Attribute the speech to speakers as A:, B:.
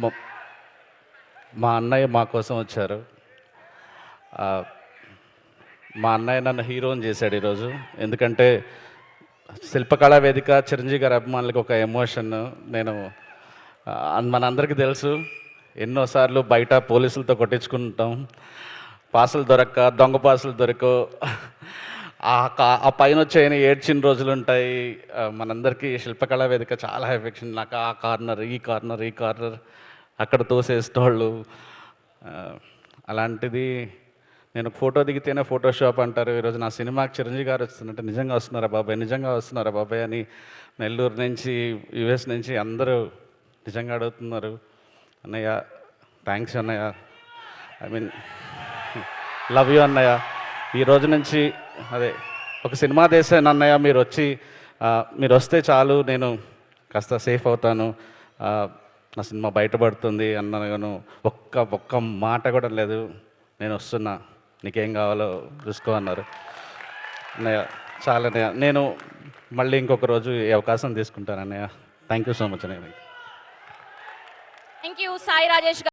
A: మా మా అన్నయ్య మా కోసం వచ్చారు. ఆ, మా అన్నయ్య నన్ను హీరోని చేశాడు ఈరోజు. ఎందుకంటే శిల్పకళా వేదిక చిరంజీవి గారి అభిమానులకు ఒక ఎమోషన్. నేను మనందరికీ తెలుసు, ఎన్నోసార్లు బయట పోలీసులతో కొట్టించుకుంటాం, పాసులు దొరక్క, దొంగ పాసులు దొరకో, ఆ పైన వచ్చాయని ఏడ్చిన రోజులు ఉంటాయి. మనందరికీ శిల్పకళా వేదిక చాలా ఎఫెక్షన్. నాకు ఆ కార్నర్, ఈ కార్నర్, ఈ కార్నర్, అక్కడ తోసేసేవాళ్ళు. అలాంటిది నేను ఫోటో దిగితేనే ఫోటోషాప్ అంటారు. ఈరోజు నా సినిమాకి చిరంజీవి గారు వస్తున్నట్టు, నిజంగా వస్తున్నారా బాబాయ్, నిజంగా వస్తున్నారా బాబాయ్ అని నెల్లూరు నుంచి, యుఎస్ నుంచి అందరూ నిజంగా అడుగుతున్నారు. అన్నయ్య థ్యాంక్స్ అన్నయ్య, ఐ మీన్ లవ్ యూ అన్నయ్య. ఈ రోజు నుంచి అదే ఒక సినిమా తీసాను అన్నయ్య, మీరు వస్తే చాలు, నేను కాస్త సేఫ్ అవుతాను, నా సినిమా బయటపడుతుంది అన్నాను. ఒక్క మాట కూడా లేదు, నేను వస్తున్నా, నీకేం కావాలో చూసుకో అన్నారు. అన్నయ్య చాలా అన్నయ్య, నేను మళ్ళీ ఇంకొక రోజు ఈ అవకాశం తీసుకుంటాను అన్నయ్య. థ్యాంక్ యూ సో మచ్ అన్నయ్య.
B: Thank you Sai Rajesh.